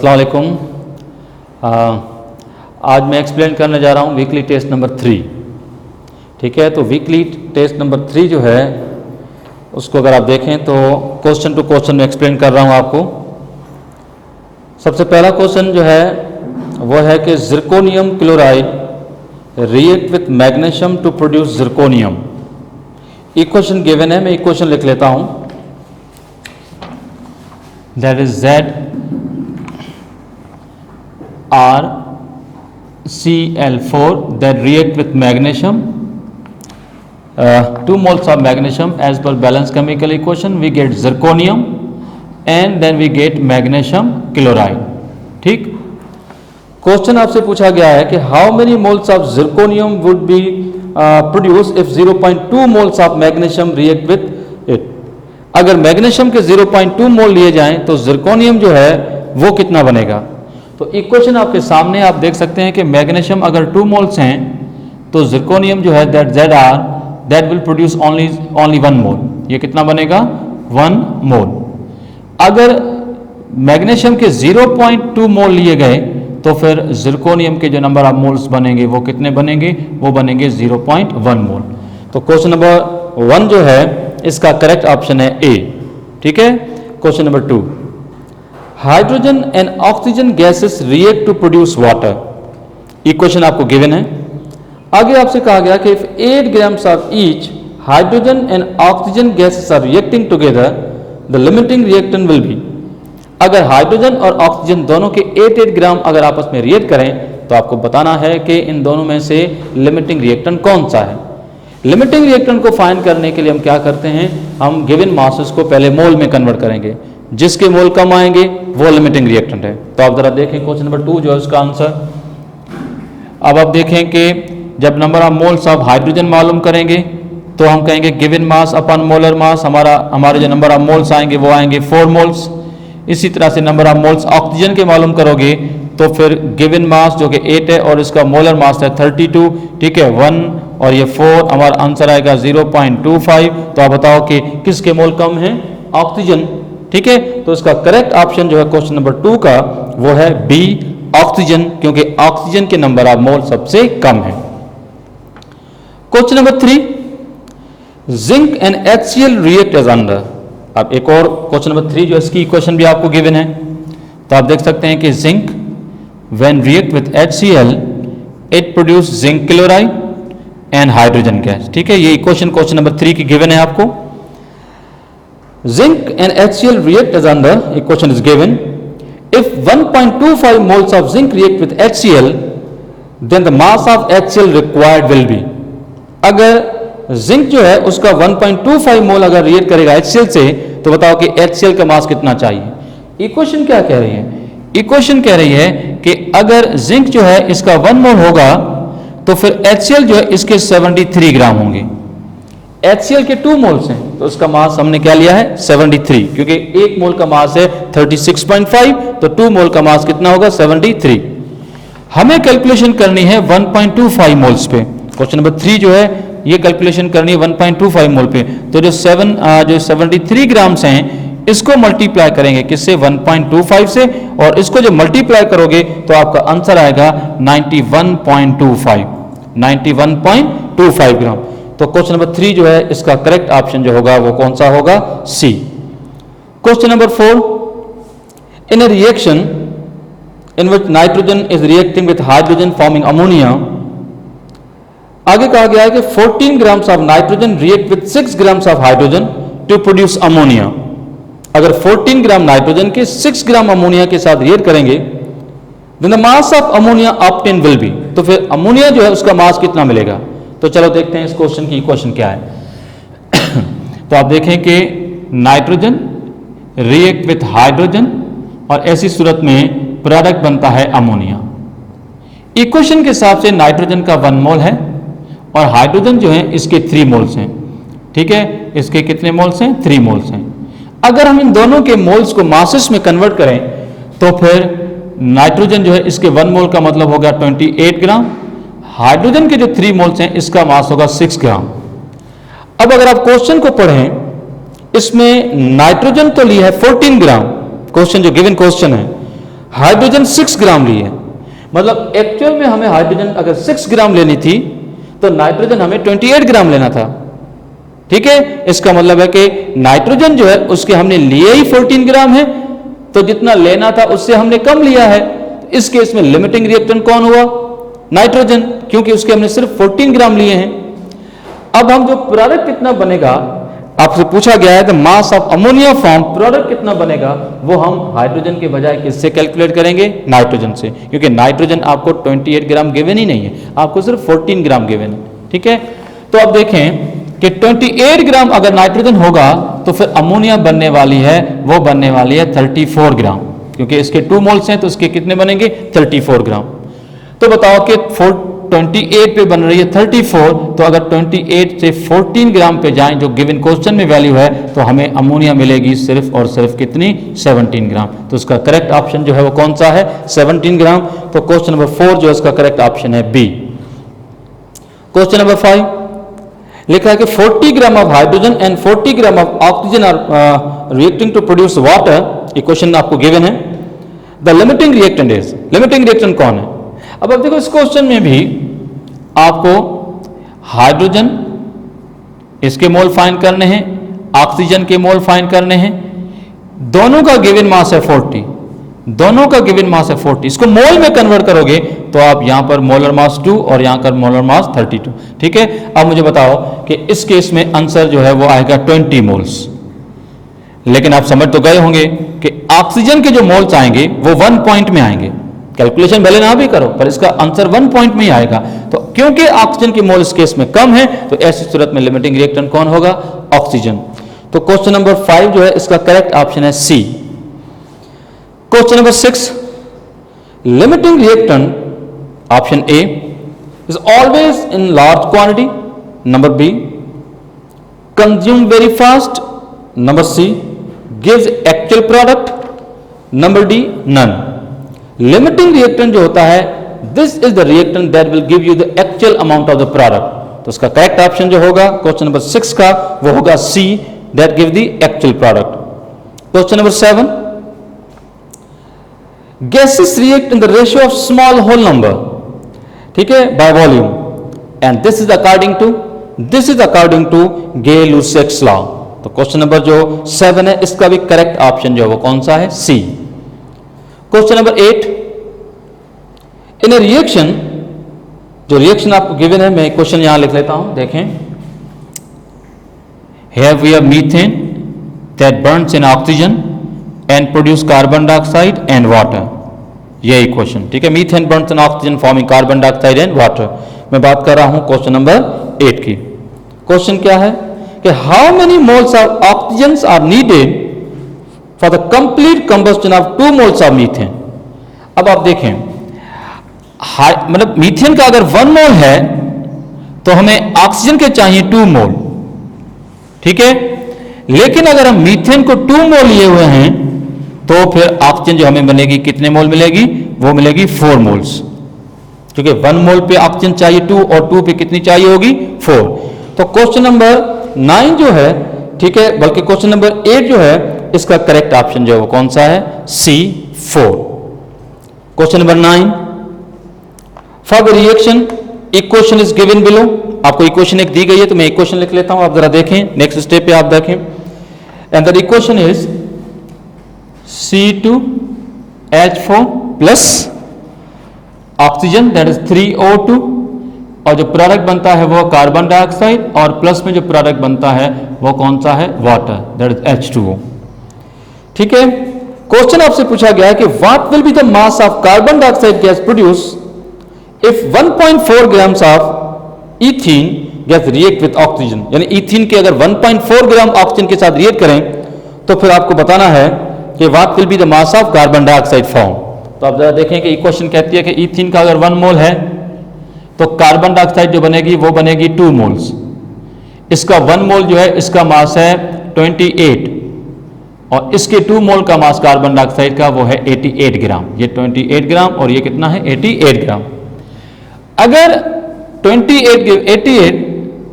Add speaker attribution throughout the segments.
Speaker 1: अस्सलाम वालेकुम। आज मैं एक्सप्लेन करने जा रहा हूँ वीकली टेस्ट नंबर 3। ठीक है, तो वीकली टेस्ट नंबर 3 जो है उसको अगर आप देखें तो क्वेश्चन टू क्वेश्चन में एक्सप्लेन कर रहा हूँ आपको। सबसे पहला क्वेश्चन जो है वो है कि zirconium chloride react with magnesium to produce zirconium. Equation given है, मैं इक्वेशन लिख लेता हूँ। That is ZrCl4 that react with magnesium, 2 moles of magnesium as per Balanced chemical equation we get zirconium and then we get magnesium chloride। ठीक, question आपसे पूछा गया है कि how many moles of zirconium would be produce if 0.2 moles of magnesium react with it. अगर magnesium के 0.2 मोल लिए जाएं तो जिरकोनियम जो है वो कितना बनेगा। तो इक्वेशन आपके सामने आप देख सकते हैं कि मैग्नीशियम अगर 2 मोल्स हैं तो जिरकोनियम जो है दैट विल प्रोड्यूस ओनली 1 मोल। ये कितना बनेगा, 1 मोल। अगर मैग्नीशियम के 0.2 मोल लिए गए तो फिर जिरकोनियम के जो नंबर ऑफ मोल्स बनेंगे वो कितने बनेंगे, वो बनेंगे 0.1 मोल। तो क्वेश्चन नंबर 1 जो है इसका करेक्ट ऑप्शन है ए। ठीक है, question number 2, hydrogen and oxygen gases react to produce water. Equation आपको गिवन है। आगे आपसे कहा गया कि if 8 grams of each hydrogen and oxygen gases are reacting together the limiting reactant will be. अगर हाइड्रोजन और ऑक्सीजन दोनों के 8 ग्राम अगर आपस में रिएक्ट करें तो आपको बताना है कि इन दोनों में से लिमिटिंग रिएक्टेंट कौन सा है। लिमिटिंग रिएक्टेंट को फाइंड करने के लिए हम क्या करते हैं, हम गिवन मासेस को पहले मोल में कन्वर्ट करेंगे। जिसके मोल कम आएंगे वो लिमिटिंग रिएक्टेंट है। तो आप जरा देखें क्वेश्चन नंबर 2 जो है उसका आंसर। अब आप देखें कि जब number of moles of hydrogen मालूम करेंगे तो हम कहेंगे गिवन मास अपन मोलर मास, हमारे जो नंबर ऑफ मोल्स आएंगे वो आएंगे 4 मोल्स। इसी तरह से नंबर ऑफ मोल्स ऑक्सीजन के मालूम करोगे तो फिर गिवन मास जो कि 8 है और इसका मोलर मास है 32। ठीक है, 1 और ये 4, हमारा आंसर आएगा 0.25। तो आप बताओ कि किसके मोल कम है, ऑक्सीजन। ठीक है, तो इसका करेक्ट ऑप्शन जो है क्वेश्चन नंबर 2 का वो है बी, ऑक्सीजन, क्योंकि ऑक्सीजन के नंबर ऑफ मोल सबसे कम है। Question number 3, zinc and HCl react as under. अब एक और क्वेश्चन नंबर 3 जो इसकी इक्वेशन भी आपको गिवन है। तो आप देख सकते हैं कि zinc when react with HCl it produce zinc chloride and hydrogen gas. ठीक है, ये इक्वेशन क्वेश्चन नंबर 3 की गिवन है आपको। Zinc and HCl react as under, equation is given. If 1.25 moles of zinc react with HCl, then the mass of HCl required will be। अगर zinc जो है उसका 1.25 मोल अगर रिएक्ट करेगा HCl से तो बताओ कि HCl का मास कितना चाहिए। इक्वेशन क्या कह रही है, इक्वेशन कह रही है कि अगर जिंक जो है इसका 1 मोल होगा तो फिर HCl जो है इसके 73 ग्राम होंगे। HCl के 2 मोल्स हैं तो उसका मास हमने क्या लिया है 73, क्योंकि 1 मोल का मास है 36.5 तो 2 मोल का मास कितना होगा 73। हमें कैलकुलेशन करनी है 1.25 मोल्स पे। क्वेश्चन नंबर 3 जो है ये कैलकुलेशन करनी है 1.25 मोल पे। तो जो 73 ग्राम्स हैं इसको मल्टीप्लाई करेंगे किससे, 1.25 से, और इसको जो मल्टीप्लाई करोगे तो आपका आंसर आएगा 91.25 ग्राम। तो क्वेश्चन नंबर 3 जो है इसका करेक्ट ऑप्शन जो होगा वो कौन सा होगा, C. Question number 4, in a reaction in which nitrogen is reacting with hydrogen forming ammonia. आगे कहा गया है कि 14 grams of nitrogen react with 6 grams of hydrogen to produce ammonia. अगर 14 ग्राम नाइट्रोजन के 6 ग्राम अमोनिया के साथ रिएक्ट करेंगे then the mass of ammonia obtain will be. तो फिर अमोनिया जो है उसका मास कितना मिलेगा। तो चलो देखते हैं इस क्वेश्चन की इक्वेशन क्या है। तो आप देखें कि नाइट्रोजन रिएक्ट विथ हाइड्रोजन और ऐसी सूरत में प्रोडक्ट बनता है अमोनिया। इक्वेशन के हिसाब से नाइट्रोजन का 1 मोल है और हाइड्रोजन जो है इसके 3 मोल्स हैं। ठीक है, इसके कितने मोल्स हैं, 3 मोल्स हैं। अगर हम इन दोनों के मोल्स को मासेस में कन्वर्ट करें तो फिर नाइट्रोजन जो है इसके 1 मोल का मतलब होगा 28 ग्राम, हाइड्रोजन के जो 3 मोल्स हैं इसका मास होगा 6 ग्राम। अब अगर आप क्वेश्चन को पढ़ें इसमें नाइट्रोजन तो लिया है 14 ग्राम, क्वेश्चन जो गिवन क्वेश्चन है, हाइड्रोजन 6 ग्राम लिए, मतलब एक्चुअल में हमें हाइड्रोजन अगर 6 ग्राम लेनी थी तो नाइट्रोजन हमें 28 ग्राम लेना था। ठीक है, इसका मतलब है कि नाइट्रोजन जो है उसके हमने लिए ही 14 ग्राम है, तो जितना लेना था उससे हमने कम लिया है। इस केस में लिमिटिंग रिएक्टेंट कौन हुआ? नाइट्रोजन, क्योंकि उसके हमने सिर्फ 14 ग्राम लिए हैं। अब हम जो प्रोडक्ट कितना बनेगा, आपसे पूछा गया है the mass of ammonia form, product कितना बनेगा वो हम हाइड्रोजन के बजाय किससे कैलकुलेट करेंगे? नाइट्रोजन से, क्योंकि नाइट्रोजन आपको 28 ग्राम गिवन ही नहीं है, आपको सिर्फ 14 ग्राम गिवन है। ठीक है, तो अब देखें कि 28 ग्राम अगर नाइट्रोजन होगा तो फिर अमोनिया बनने वाली है, वो बनने वाली है 34 ग्राम, क्योंकि इसके 2 मोल्स हैं तो इसके कितने बनेंगे? 34 ग्राम। तो बताओ कि 28 पे बन रही है 34, तो अगर 28 से 14 ग्राम पे जाएं जो गिवन क्वेश्चन में वैल्यू है, तो हमें अमोनिया मिलेगी सिर्फ और सिर्फ कितनी? 17 ग्राम। तो इसका करेक्ट ऑप्शन जो है वो कौन सा है? 17 ग्राम। तो क्वेश्चन नंबर 4 जो है इसका करेक्ट ऑप्शन है बी। क्वेश्चन नंबर 5 लिखा है कि 40 gram of hydrogen and 40 gram of oxygen are reacting to produce water. ये क्वेश्चन आपको गिवन है। The limiting reactant is, limiting reactant कौन है? अब देखो इस क्वेश्चन में भी आपको हाइड्रोजन इसके मोल फाइंड करने हैं, ऑक्सीजन के मोल फाइंड करने हैं, दोनों का गिवन मास है 40, दोनों का गिवन मास है 40। इसको मोल में कन्वर्ट करोगे तो आप यहां पर मोलर मास 2 और यहां पर मोलर मास 32। ठीक है, अब मुझे बताओ कि इस केस में आंसर जो है वो आएगा 20 मोल्स। लेकिन आप समझ तो गए होंगे कि ऑक्सीजन के जो मोल्स आएंगे वो 1 पॉइंट में आएंगे, कैलकुलेशन भले ना भी करो पर इसका आंसर 1 पॉइंट में ही आएगा। तो क्योंकि ऑक्सीजन की मोल इस केस में कम है तो ऐसी सूरत में लिमिटिंग रिएक्टेंट कौन होगा? ऑक्सीजन। तो क्वेश्चन नंबर 5 जो है इसका करेक्ट ऑप्शन है C. Question number 6, limiting reactant option A is always in large quantity, number B consume very fast, number C gives actual product, number D none. Limiting reactant जो होता है this is the reactant that will give you the actual amount of the product. तो इसका correct option जो होगा question number 6 का वो होगा C, that give the actual product. Question number 7, gases react in the ratio of small whole number, ठीक है, by volume, and this is according to Gay-Lussac's law. तो क्वेश्चन नंबर जो 7 है इसका भी करेक्ट ऑप्शन जो है वो कौन सा है? C. Question number 8, in a reaction, जो रिएक्शन आपको गिवन है मैं क्वेश्चन यहां लिख लेता हूं, देखें। Here we have methane that burns in oxygen and produce carbon dioxide and water. यही क्वेश्चन, ठीक है। Methane Burns in oxygen forming carbon dioxide and water. मैं बात कर रहा हूं क्वेश्चन नंबर 8 की। क्वेश्चन क्या है कि how many moles of oxygen are needed for the complete combustion of 2 moles of methane. अब आप देखें, मतलब मीथेन का अगर 1 मोल है तो हमें ऑक्सीजन के चाहिए 2 मोल, ठीक है। लेकिन अगर हम मीथेन को 2 मोल लिए हुए हैं तो फिर ऑक्सीजन जो हमें बनेगी कितने मोल मिलेगी? वो मिलेगी 4 मोल्स, क्योंकि 1 मोल पे ऑक्सीजन चाहिए 2 और 2 पे कितनी चाहिए होगी? 4। तो क्वेश्चन नंबर 9 जो है, ठीक है, बल्कि क्वेश्चन नंबर 8 जो है इसका करेक्ट ऑप्शन जो है वो कौन सा है? सी, 4। Question number 9, for the reaction equation is given below. आपको इक्वेशन एक दी गई है तो मैं इक्वेशन लिख लेता हूं, आप जरा देखें, नेक्स्ट स्टेप पे आप देखें। And the equation is C2H4 plus oxygen that is 3O2, और जो प्रोडक्ट बनता है वो कार्बन डाइऑक्साइड, और प्लस में जो प्रोडक्ट बनता है वो कौन सा है? वाटर, दैट इज H2O, ठीक है। क्वेश्चन आपसे पूछा गया है कि what will be the mass of carbon dioxide gas produce if 1.4 grams of ethene gas react with oxygen. यानी इथीन के अगर 1.4 ग्राम ऑक्सीजन के साथ रिएक्ट करें तो फिर आपको बताना है कि what will be the mass of carbon dioxide form. तो आप जरा देखें कि इक्वेशन कहती है कि इथीन का अगर 1 मोल है तो कार्बन डाइऑक्साइड जो बनेगी वो बनेगी 2 मोल्स। इसका 1 मोल जो है इसका मास है 28, और इसके 2 मोल का मास कार्बन डाइऑक्साइड का वो है 88 ग्राम। ये 28 ग्राम और ये कितना है? 88 ग्राम। अगर 28 गिव 88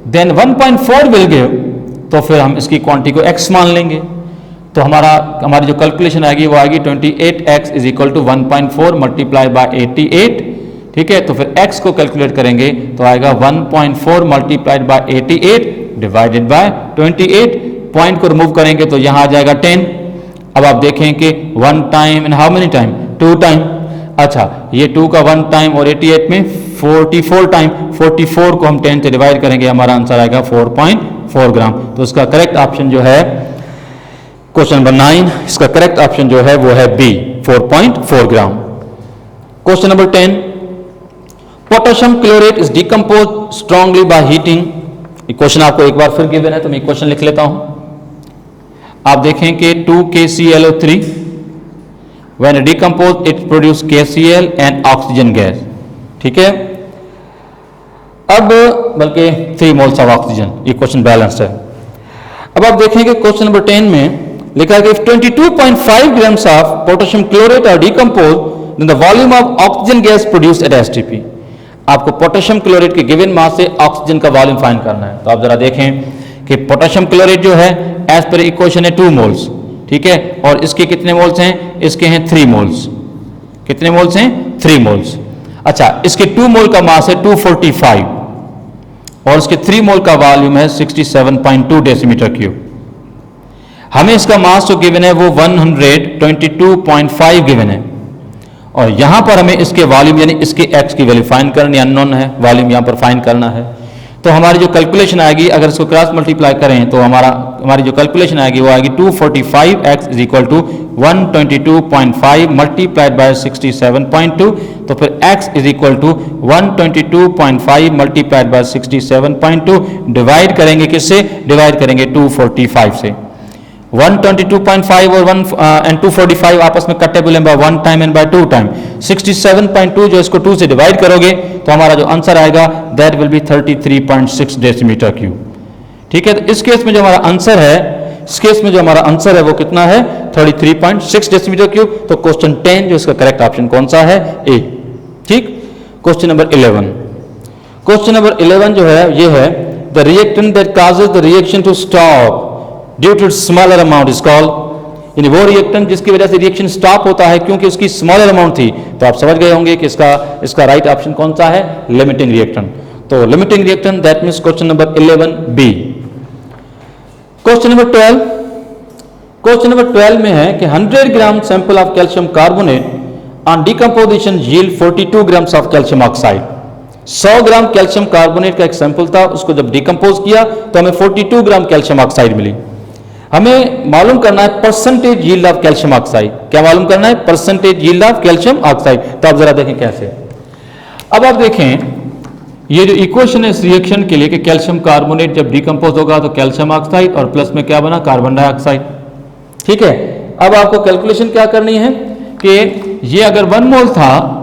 Speaker 1: देन 1.4 विल गिव, तो फिर हम इसकी क्वांटिटी को x मान लेंगे। तो हमारी जो कैलकुलेशन आएगी वो आएगी 28x is equal to 1.4 multiply by 88, ठीक है। तो फिर x को कैलकुलेट करेंगे तो आएगा 1.4 multiplied by 88 divided by 28, point को रिमूव करेंगे तो यहाँ आ जाएगा 10। अब आप देखें कि 1 time and how many time, 2 time. अच्छा, ये 2 का 1 टाइम और 88 में 44 टाइम, 44 को हम 10 से डिवाइड करेंगे, हमारा आंसर आएगा 4.4 ग्राम। तो इसका करेक्ट ऑप्शन जो है क्वेश्चन नंबर 9, इसका करेक्ट ऑप्शन जो है वो है B, 4.4 gram. Question number 10, potassium chlorate is decompose strongly by heating. ये क्वेश्चन आपको एक बार फिर गिवन है तो मैं क्वेश्चन लिख लेता हूं। आप देखें कि 2KClO3 when decompose it produce KCl and oxygen gas, ठीक है। अब बल्कि 3 मोल्स ऑफ ऑक्सीजन, ये क्वेश्चन बैलेंस्ड है। अब आप देखेंगे क्वेश्चन नंबर 10 में लिखा है कि 22.5 grams of potassium chlorate are decomposed then the volume of oxygen gas produced at STP। आपको पोटेशियम क्लोरेट के गिवन मास से ऑक्सीजन का वॉल्यूम फाइंड करना है। तो आप जरा देखें कि पोटेशियम क्लोरेट जो है एज पर इक्वेशन है 2 मोल्स, ठीक है, और इसके कितने मोल्स हैं, इसके हैं 3 मोल्स। कितने मोल्स हैं, 3 मोल्स। अच्छा, इसके 2 मोल का मास है 245 और इसके 3 मोल का वॉल्यूम है 67.2 डेसीमीटर क्यूब। हमें इसका मास जो गिवन है वो 122.5 गिवन है और यहां पर हमें इसके वॉल्यूम यानी इसके x की वैल्यू फाइंड करनी, अननोन है, वॉल्यूम यहां पर फाइंड करना है। तो हमारी जो कैलकुलेशन आएगी, अगर इसको क्रॉस मल्टीप्लाई करें तो हमारी जो कैलकुलेशन आएगी वो आएगी 245x is equal to 122.5 multiplied by 67.2। तो फिर x is equal to 122.5 multiplied by 67.2 divide करेंगे किससे, डिवाइड करेंगे 245 से। 122.5 और 245 आपस में कटेबल है by 1 time and by 2 time. 67.2 जो इसको 2 से डिवाइड करोगे तो हमारा जो आंसर आएगा that will be 33.6 decimetre cube, ठीक है। तो इस केस में जो हमारा आंसर है, इस केस में जो हमारा आंसर है वो कितना है, 33.6 डेसीमीटर क्यूब। तो क्वेश्चन 10 जो इसका करेक्ट ऑप्शन कौन सा है, ए, ठीक। क्वेश्चन नंबर 11, क्वेश्चन नंबर 11 जो है ये है the reactant that causes the reaction to stop due to smaller amount is called, यानी वो रिएक्टेंट जिसकी वजह से रिएक्शन स्टॉप होता है क्योंकि उसकी स्मॉलर अमाउंट थी। तो आप समझ गए होंगे कि इसका राइट ऑप्शन कौन सा है, लिमिटिंग रिएक्टेंट। तो limiting reactant that means question number 11 B. Question number 12, question number 12 में है कि 100 gram sample of calcium carbonate on decomposition yield 42 grams of calcium oxide. 100 gram calcium carbonate का एक सैंपल था, उसको जब डिकम्पोज किया तो हमें 42 ग्राम कैल्शियम ऑक्साइड मिली। हमें मालूम करना है percentage yield of calcium oxide. क्या मालूम करना है, percentage yield of calcium oxide. तो आप जरा देखें कैसे। अब आप देखें ये जो इक्वेशन है इस रिएक्शन के लिए कि कैल्शियम कार्बोनेट जब डिकम्पोज होगा तो कैल्शियम ऑक्साइड और प्लस में क्या बना, कार्बन डाइऑक्साइड, ठीक है। अब आपको कैलकुलेशन क्या करनी है कि ये अगर 1 मोल था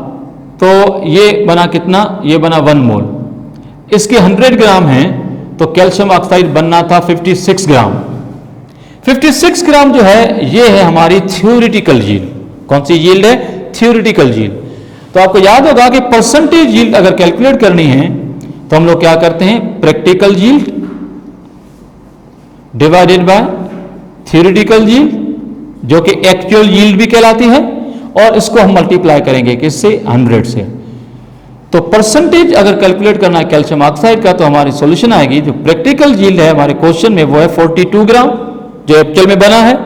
Speaker 1: तो ये बना कितना, ये बना 1 मोल। इसके 100 ग्राम है तो कैल्शियम ऑक्साइड बनना था 56 ग्राम। 56 ग्राम जो है ये है हमारी थ्योरेटिकल यील्ड। कौन सी यील्ड है, थ्योरेटिकल यील्ड। तो आपको याद होगा कि परसेंटेज यील्ड अगर कैलकुलेट करनी है तो हम लोग क्या करते हैं, practical yield divided by theoretical yield जो कि एक्चुअल यील्ड भी कहलाती है, और इसको हम मल्टीप्लाई करेंगे किससे, 100 से। तो परसेंटेज अगर कैलकुलेट करना है कैल्शियम ऑक्साइड का तो हमारी सॉल्यूशन आएगी, जो प्रैक्टिकल यील्ड है हमारे क्वेश्चन में वो है 42 ग्राम जो एक्चुअल में बना है।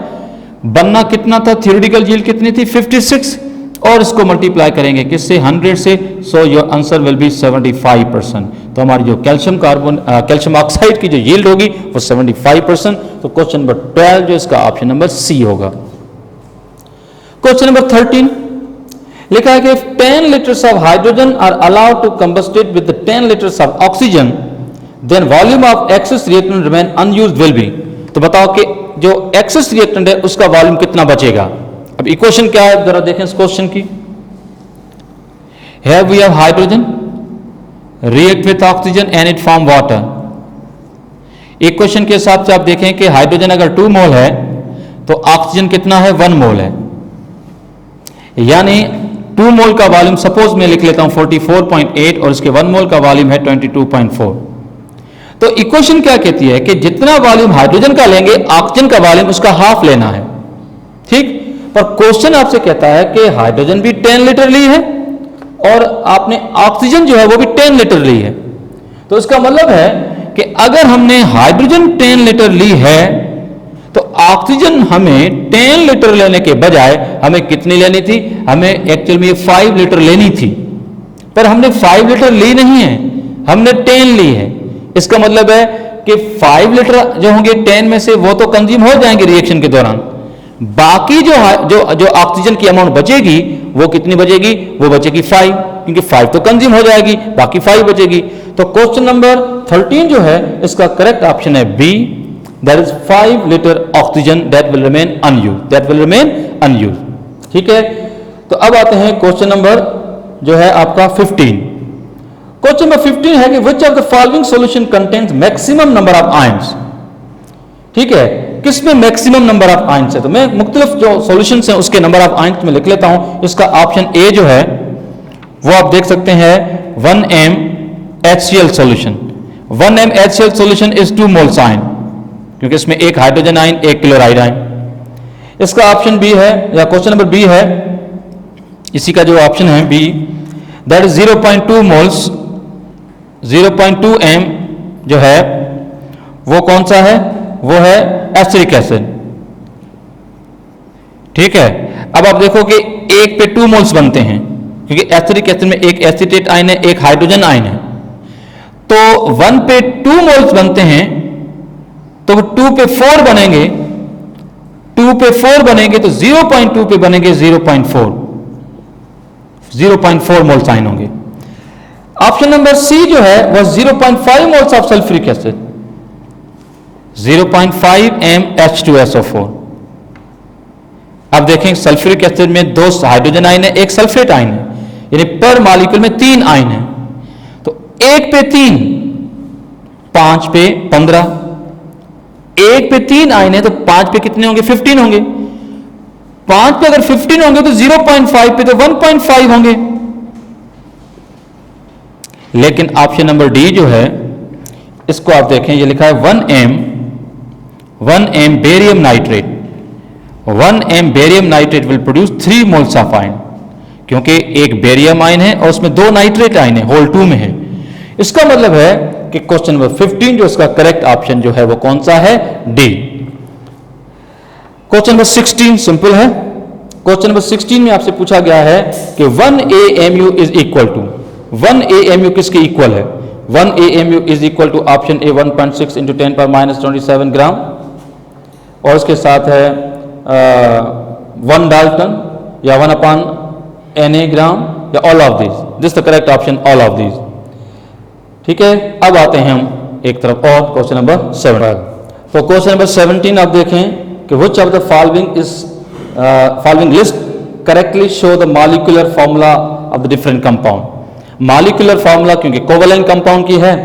Speaker 1: बनना कितना था, थ्योरेटिकल यील्ड कितनी थी, 56, और इसको मल्टीप्लाई करेंगे किससे, 100 से। So your answer will be 75%। तो हमारी जो कैल्शियम ऑक्साइड की जो यील्ड होगी वो 75%। तो क्वेश्चन नंबर 12 जो इसका ऑप्शन नंबर सी होगा। क्वेश्चन नंबर 13 लिखा है कि 10 liters of hydrogen are allowed to combusted with the 10 liters of oxygen, then volume of excess reactant remain unused will be। तो बताओ कि जो excess reactant है उसका वॉल्यूम कितना बचेगा। अब इक्वेशन क्या है जरा देखें इस क्वेश्चन की। Here we have hydrogen react with oxygen and it form water। Equation के हिसाब से आप देखें कि हाइड्रोजन अगर 2 मोल है तो ऑक्सीजन कितना है, 1 मोल है। यानी 2 मोल का वॉल्यूम सपोज मैं लिख लेता हूं 44.8 और इसके 1 मोल का वॉल्यूम है 22.4। तो इक्वेशन क्या कहती है कि जितना वॉल्यूम हाइड्रोजन का लेंगे ऑक्सीजन का वॉल्यूम उसका हाफ लेना है। ठीक। पर क्वेश्चन आपसे कहता है कि हाइड्रोजन भी 10 लीटर ली है और आपने ऑक्सीजन जो है वो भी 10 लीटर ली है। तो इसका मतलब है कि अगर हमने हाइड्रोजन 10 लीटर ली है तो ऑक्सीजन हमें 10 लीटर लेने के बजाय हमें कितनी लेनी थी, हमें एक्चुअल में 5 लीटर लेनी थी, पर हमने 5 लीटर ली नहीं है, हमने 10 ली है। इसका मतलब है कि 5 लीटर जो होंगे 10 में से वो तो कंज्यूम हो जाएंगे रिएक्शन के दौरान, बाकी जो ऑक्सीजन की अमाउंट बचेगी वो कितनी बचेगी, वो बचेगी 5, क्योंकि 5 तो कंज्यूम हो जाएगी, बाकी 5 बचेगी। तो क्वेश्चन नंबर 13 जो है इसका करेक्ट ऑप्शन है B, that is 5 litre oxygen that will remain unused, ठीक है। तो अब आते हैं क्वेश्चन नंबर जो है आपका 15। क्वेश्चन नंबर 15 है कि which of the following solution contains maximum number of ions, ठीक है, किसमें मैक्सिमम नंबर ऑफ आयंस है। तो मैं मुख्तलिफ जो सॉल्यूशंस हैं उसके नंबर ऑफ आयंस में लिख लेता हूं। इसका ऑप्शन ए जो है वो आप देख सकते हैं 1M solution. 1M solution is 2 moles ion, क्योंकि इसमें एक हाइड्रोजन आयन एक क्लोराइड आयन। इसका ऑप्शन बी है, या क्वेश्चन नंबर बी है, इसी का जो ऑप्शन है B, that is 0.2 moles, 0.2 M जो है वो कौन सा है, वो है एसिटिक एसिड, ठीक है। अब आप देखो कि एक पे 2 मोल्स बनते हैं, क्योंकि एसिटिक एसिड में एक एसीटेट आयन है एक हाइड्रोजन आयन है, तो 1 पे 2 मोल्स बनते हैं, तो 2 पे 4 बनेंगे, 2 पे 4 बनेंगे तो 0.2 पे बनेंगे 0.4 मोल्स आयन होंगे। ऑप्शन नंबर सी जो है वह 0.5 moles of sulphuric acid, 0.5 MH2SO4। अब देखें सल्फ्यूरिक एसिड में 2 हाइड्रोजन आयन है एक सल्फेट आयन है, यानी पर मॉलिक्यूल में 3 आयन है, तो 1 पे 3, 5 पे 15, 1 पे 3 आयन है तो 5 पे कितने होंगे, 15 होंगे। 5 पे अगर 15 होंगे तो 0.5 पे तो 1.5 होंगे। लेकिन ऑप्शन नंबर डी जो है इसको आप देखें, ये लिखा है 1M barium nitrate, 1M barium nitrate will produce 3 moles of ion, क्योंकि एक बेरियम आयन है और उसमें 2 नाइट्रेट आयन है, होल 2 में है। इसका मतलब है कि क्वेश्चन नंबर 15 जो इसका करेक्ट ऑप्शन जो है वो कौन सा है, डी। क्वेश्चन नंबर 16 सिंपल है। क्वेश्चन नंबर 16 में आपसे पूछा गया है कि 1 AMU is equal to, 1 AMU किसके इक्वल है, 1 AMU is equal to option A 1.6 into 10⁻⁻27 gram, और इसके साथ है 1 डाल्टन या 1/Na ग्राम, या all of this the correct option, all of this, ठीक है। अब आते हैं हम एक तरफ और, क्वेश्चन नंबर 17। तो क्वेश्चन नंबर 17 आप देखें कि which of the following list correctly show the molecular formula of the different compound. Molecular formula क्योंकि कोवेलेंट कंपाउंड की है,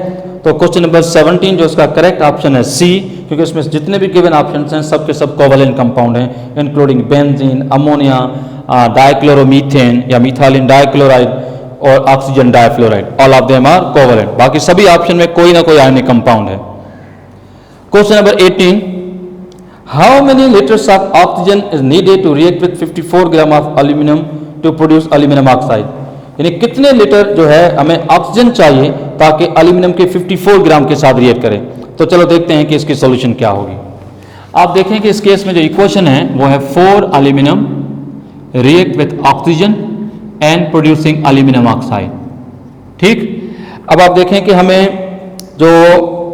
Speaker 1: तो क्वेश्चन नंबर 17 जो इसका करेक्ट ऑप्शन है सी, क्योंकि इसमें जितने भी गिवन ऑप्शंस हैं सब के सब कोवेलेंट कंपाउंड हैं, इंक्लूडिंग बेंजीन, अमोनिया, डाइक्लोरोमीथेन या मिथाइलिन डाइक्लोराइड और oxygen difluoride, all of them are covalent. बाकी सभी ऑप्शन में कोई ना कोई आयनिक कंपाउंड है। Question number 18, how many litres of oxygen is needed to react with 54 gram of aluminium to produce aluminium oxide, यानी कितने लीटर जो है हमें ऑक्सीजन चाहिए ताकि एल्यूमिनियम के 54 ग्राम के साथ रिएक्ट करें। तो चलो देखते हैं कि इसकी सॉल्यूशन क्या होगी। आप देखें कि इस केस में जो इक्वेशन है वो है 4 aluminium react with oxygen and producing aluminium oxide, ठीक। अब आप देखें कि हमें जो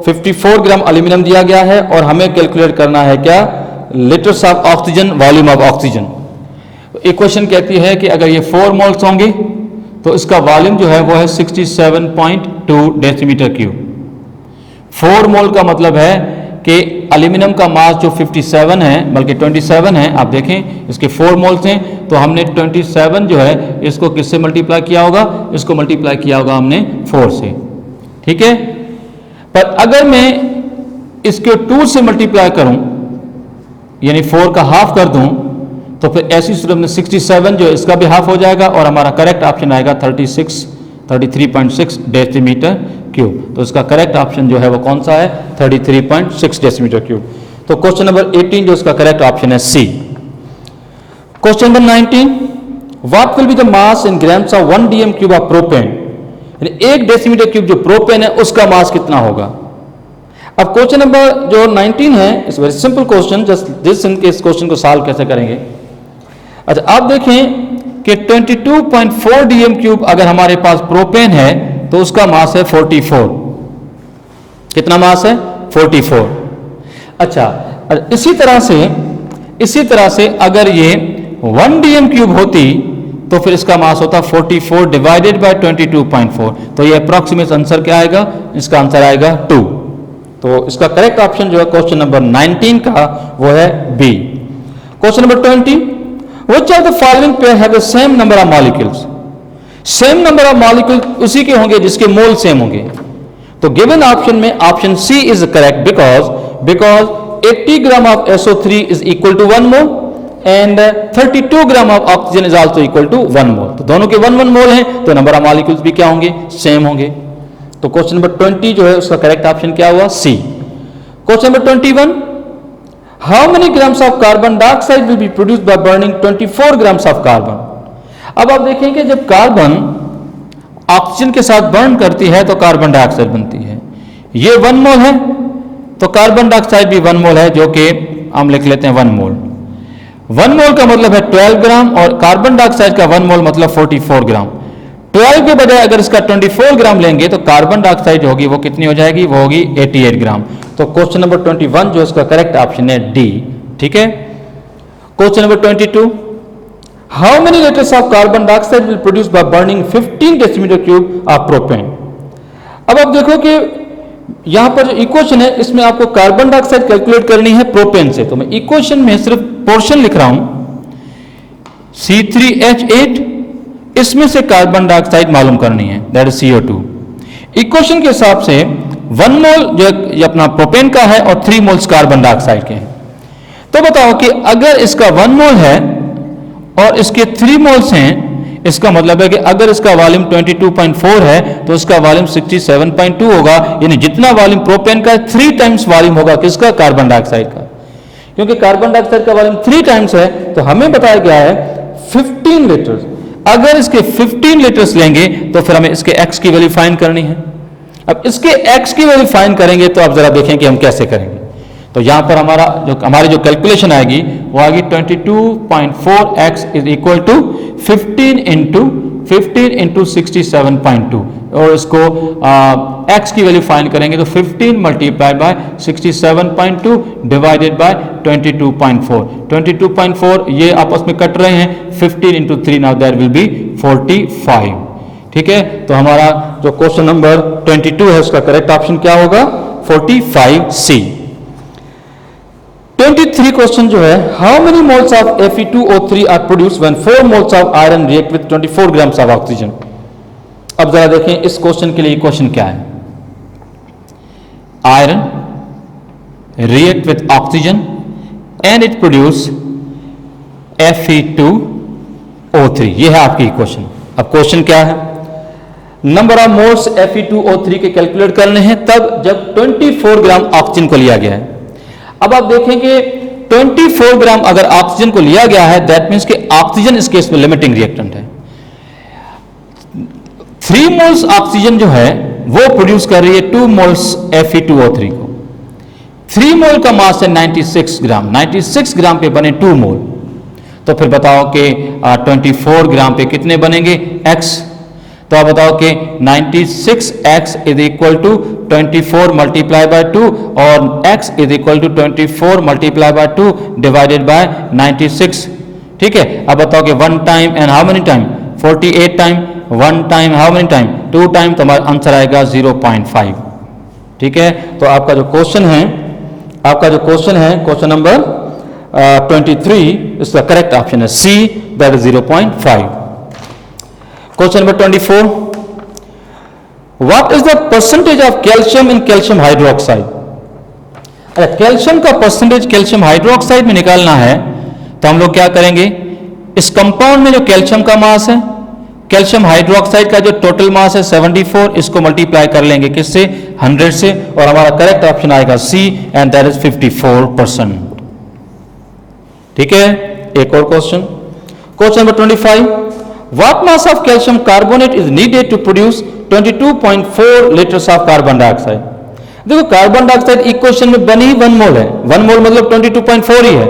Speaker 1: 54 ग्राम एल्यूमिनियम दिया गया है और हमें कैलकुलेट करना है क्या, litres of oxygen, volume of oxygen. Equation कहती है कि अगर ये 4 मोल्स होंगे तो इसका वॉल्यूम जो है वो है 67.2 डेसीमीटर क्यूब। 4 मोल का मतलब है कि एल्यूमिनियम का मास जो 57 है, बल्कि 27 है, आप देखें इसके 4 मोल्स हैं, तो हमने 27 जो है इसको किससे मल्टीप्लाई किया होगा, इसको मल्टीप्लाई किया होगा हमने 4 से, ठीक है। पर अगर मैं इसके 2 से मल्टीप्लाई करूं, यानी 4 का हाफ कर दूं, तो फिर ऐसी सूरत में 67 जो इसका भी हाफ हो जाएगा और हमारा करेक्ट ऑप्शन आएगा 33.6 डेसीमीटर क्यूब। तो इसका करेक्ट ऑप्शन जो है वो कौन सा है, 33.6 डेसीमीटर क्यूब। तो क्वेश्चन नंबर 18 जो इसका करेक्ट ऑप्शन है C. Question number 19, what will be the mass in grams of 1 dm cube of propane, एक डेसीमीटर क्यूब जो प्रोपेन है उसका मास कितना होगा। अब क्वेश्चन नंबर जो 19 है, it's very simple question, just this इस क्वेश्चन को सॉल्व कैसे करेंगे। अच्छा आप देखें कि 22.4 dm क्यूब अगर हमारे पास प्रोपेन है तो उसका मास है 44। कितना मास है? 44। अच्छा इसी तरह से अगर ये 1 dm क्यूब होती तो फिर इसका मास होता 44 डिवाइडेड बाय 22.4, तो ये अप्रॉक्सीमेट आंसर क्या आएगा? इसका आंसर आएगा 2। तो इसका करेक्ट ऑप्शन जो है क्वेश्चन नंबर 19 का वो है B. Question number 20, which of the following pair have the same number of molecules, same number of molecule उसी के होंगे जिसके मोल सेम होंगे। तो गिवन ऑप्शन में option C is correct because 80 gram of SO3 is equal to 1 mole and 32 gram of oxygen is also equal to 1 mole. तो दोनों के 1 मोल हैं तो नंबर ऑफ मॉलिक्यूल्स भी क्या होंगे? सेम होंगे। तो क्वेश्चन नंबर 20 जो है उसका करेक्ट ऑप्शन क्या हुआ? C. Question number 21, how many grams of carbon dioxide will be produced by burning 24 grams of carbon. अब आप देखेंगे जब कार्बन ऑक्सीजन के साथ बर्न करती है तो कार्बन डाइऑक्साइड बनती है। ये 1 मोल है तो कार्बन डाइऑक्साइड भी 1 मोल है, जो कि हम लिख लेते हैं 1 मोल। 1 मोल का मतलब है 12 ग्राम और कार्बन डाइऑक्साइड का 1 मोल मतलब 44 ग्राम। 12 के बजाय अगर इसका 24 ग्राम लेंगे तो कार्बन डाइऑक्साइड होगी वो कितनी हो जाएगी? वो होगी 88 ग्राम। तो क्वेश्चन नंबर 21 जो इसका करेक्ट ऑप्शन है डी। ठीक है। Question number 22, how many litres of carbon dioxide will produce by burning 15 decimetre cube of propane. अब आप देखो कि यहां पर जो इक्वेशन है इसमें आपको कार्बन डाइऑक्साइड कैलकुलेट करनी है प्रोपेन से, तो मैं इक्वेशन में सिर्फ पोर्शन लिख रहा हूं C3H8, इसमें से कार्बन डाइऑक्साइड मालूम करनी है, दैट इज CO2। इक्वेशन के हिसाब से 1 मोल जो ये अपना प्रोपेन का है और 3 मोल्स कार्बन डाइऑक्साइड के हैं। तो बताओ कि अगर इसका 1 मोल है और इसके 3 मोल्स हैं, इसका मतलब है कि अगर इसका वॉल्यूम 22.4 है तो इसका वॉल्यूम 67.2 होगा, यानी जितना वॉल्यूम प्रोपेन का 3 टाइम्स वॉल्यूम होगा किसका? कार्बन डाइऑक्साइड का। क्योंकि कार्बन डाइऑक्साइड का वॉल्यूम 3 टाइम्स है तो हमें बताया गया है 15 लीटर्स। अगर इसके 15 लीटर्स लेंगे तो फिर हमें इसके x की वैल्यू फाइंड करनी है। अब इसके x की वैल्यू फाइंड करेंगे तो आप जरा देखें कि हम कैसे करेंगे। तो यहां पर हमारी जो कैलकुलेशन आएगी वो आएगी 22.4x is equal to 15 into 67.2 और इसको x की वैल्यू फाइंड करेंगे तो 15 मल्टीप्लाई बाय 67.2 डिवाइडेड बाय 22.4। 22.4 ये आपस में कट रहे हैं, 15 into 3 now that will be 45। ठीक है। तो हमारा जो क्वेश्चन नंबर 22 है उसका करेक्ट ऑप्शन क्या होगा? 45C। 23 क्वेश्चन जो है, how many moles of Fe2O3 are produced when 4 moles of iron react with 24 grams of oxygen. अब जरा देखें इस क्वेश्चन के लिए क्वेश्चन क्या है। Iron react with oxygen and it produce Fe2O3, ये है आपकी क्वेश्चन। अब क्वेश्चन क्या है? नंबर ऑफ मोल्स Fe2O3 के कैलकुलेट करने हैं तब जब 24 ग्राम ऑक्सीजन को लिया गया है। अब आप देखेंगे 24 ग्राम अगर ऑक्सीजन को लिया गया है दैट मींस कि ऑक्सीजन इस केस में लिमिटिंग रिएक्टेंट है। 3 मोल्स ऑक्सीजन जो है वो प्रोड्यूस कर रही है 2 मोल्स Fe2O3 को। 3 मोल का मास है 96 ग्राम, 96 ग्राम पे बने 2 मोल। तो फिर बताओ कि 24 ग्राम पे कितने बनेंगे? x। तो आप बताओ कि 96x is equal to 24 multiply by 2 और x is equal to 24 multiply by 2 divided by 96। ठीक है। अब बताओ कि 1 time and how many time? 48 time. 1 time how many time? 2 time. तो हमारा आंसर आएगा 0.5। ठीक है। तो आपका जो क्वेश्चन है क्वेश्चन नंबर 23, इसका करेक्ट ऑप्शन है C, that is 0.5। Question number 24, what is the percentage of calcium in calcium hydroxide. अरे कैल्शियम का परसेंटेज कैल्शियम हाइड्रोक्साइड में निकालना है तो हम लोग क्या करेंगे? इस कंपाउंड में जो कैल्शियम का मास है, कैल्शियम हाइड्रोक्साइड का जो टोटल मास है 74, इसको मल्टीप्लाई कर लेंगे किससे? 100 से, और हमारा करेक्ट ऑप्शन आएगा सी एंड दैट इज 54%। ठीक है। एक और question, question number 25, what mass of calcium carbonate is needed to produce 22.4 litres of carbon dioxide. देखो कार्बन डाइऑक्साइड इक्वेशन में बनी ही 1 मोल है, 1 मोल मतलब 22.4 ही है।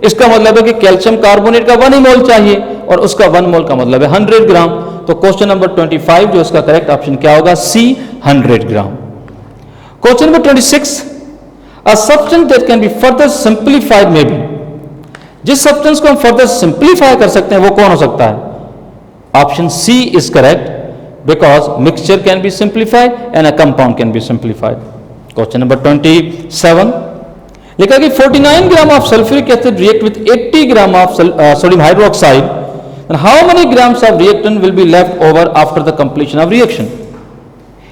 Speaker 1: इसका मतलब है कि कैल्शियम कार्बोनेट का 1 ही मोल चाहिए और उसका 1 मोल का मतलब है 100 ग्राम। तो क्वेश्चन नंबर 25 जो इसका करेक्ट ऑप्शन क्या होगा, C 100 gram. Question number 26, a substance that can be further simplified में बी, जिस सब्सटेंस को हम फर्दर सिंप्लीफाई कर सकते हैं वो कौन हो सकता है? Option C is correct, because mixture can be simplified and a compound can be simplified. Question number 27 लिखा कि 49 gram of sulphuric acid react with 80 gram of sodium hydroxide and how many grams of reactant will be left over after the completion of reaction.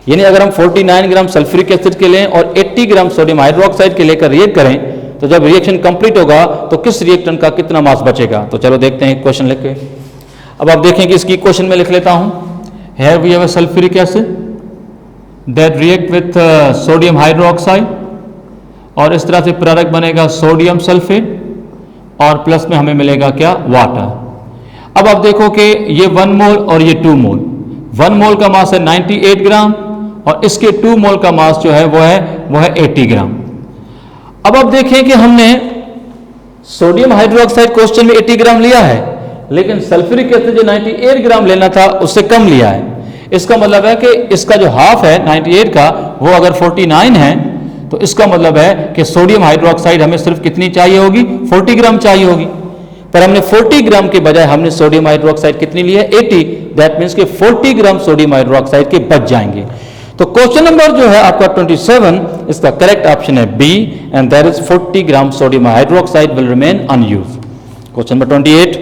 Speaker 1: यानी अगर हम 49 ग्राम sulphuric acid के लें और 80 ग्राम sodium hydroxide के लेकर रिएक्ट करें तो जब रिएक्शन कंप्लीट होगा तो किस रिएक्टेंट का कितना मास बचेगा। तो चलो देखते हैं क्वेश्चन लिख के। अब आप देखें कि इसकी क्वेश्चन में लिख लेता हूं, here we have a sulfuric acid that react with sodium hydroxide और इस तरह से प्रोडक्ट बनेगा सोडियम सल्फेट और प्लस में हमें मिलेगा क्या, वाटर। अब आप देखो कि ये 1 मोल और ये 2 मोल, 1 मोल का मास है 98 ग्राम और इसके 2 मोल का मास जो है वो है 80 ग्राम। अब आप देखें कि हमने सोडियम हाइड्रोक्साइड क्वेश्चन में 80 ग्राम लिया है लेकिन सल्फ्यूरिक एसिड जो 98 ग्राम लेना था उससे कम लिया है। इसका मतलब है कि इसका जो हाफ है 98 का वो अगर 49 है तो इसका मतलब है कि सोडियम हाइड्रोक्साइड हमें सिर्फ कितनी चाहिए होगी, 40 ग्राम चाहिए होगी। पर हमने 40 ग्राम के बजाय हमने सोडियम हाइड्रोक्साइड कितनी ली है, 80। दैट मीन्स कि 40 ग्राम सोडियम हाइड्रोक्साइड के बच जाएंगे। तो क्वेश्चन नंबर जो है आपका 27, इसका करेक्ट ऑप्शन है B and that is 40 gram sodium hydroxide will remain unused. Question number 28,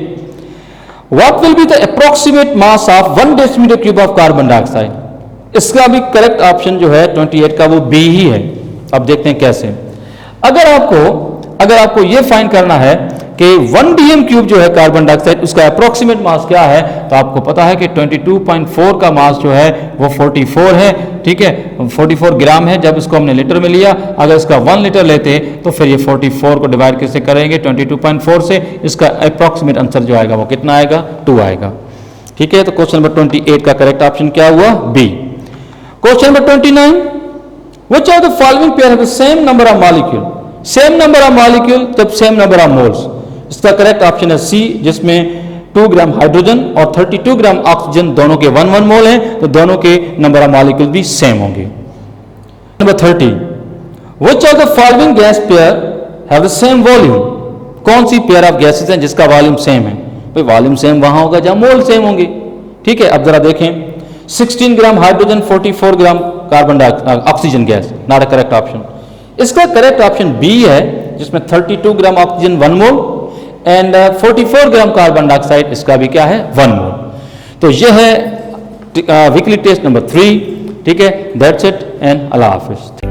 Speaker 1: What will be the approximate mass of 1 decimeter cube of carbon dioxide? इसका भी करेक्ट ऑप्शन जो है 28 का वो बी ही है। अब देखते हैं कैसे। अगर आपको ये फाइंड करना है कि 1 dm क्यूब जो है कार्बन डाइऑक्साइड उसका अप्रोक्सीमेट मास क्या है, तो आपको पता है कि 22.4 का मास जो है वो 44 है, ठीक है, 44 ग्राम है। जब इसको हमने लीटर में लिया, अगर इसका 1 लीटर लेते तो फिर ये 44 को डिवाइड कैसे करेंगे 22.4 से, इसका अप्रोक्सीमेट आंसर जो आएगा वो कितना आएगा, 2 आएगा। ठीक है, तो क्वेश्चन नंबर 28 का करेक्ट ऑप्शन क्या हुआ, B. Question number 29, which of the following pair have the same number of molecule, same number of molecule तब सेम नंबर ऑफ मोल्स। इसका करेक्ट ऑप्शन है सी, जिसमें 2 ग्राम हाइड्रोजन और 32 gram oxygen दोनों के 1 मोल हैं, तो दोनों के नंबर ऑफ मॉलिक्यूल भी सेम होंगे। Number 30, which of the following gas pair have the same volume, कौन सी पेयर ऑफ गैसेस हैं जिसका वॉल्यूम सेम है। भाई वॉल्यूम सेम वहां होगा जहां मोल सेम होंगे। ठीक है, अब जरा देखें, 16 gram hydrogen 44 gram carbon oxygen gas, not a correct option. इसका करेक्ट ऑप्शन बी है, जिसमें 32 gram oxygen 1 mole and 44 gram carbon dioxide, इसका भी क्या है, 1 मोल। तो यह है वीकली टेस्ट नंबर 3। ठीक है, that's it and Allah Hafiz.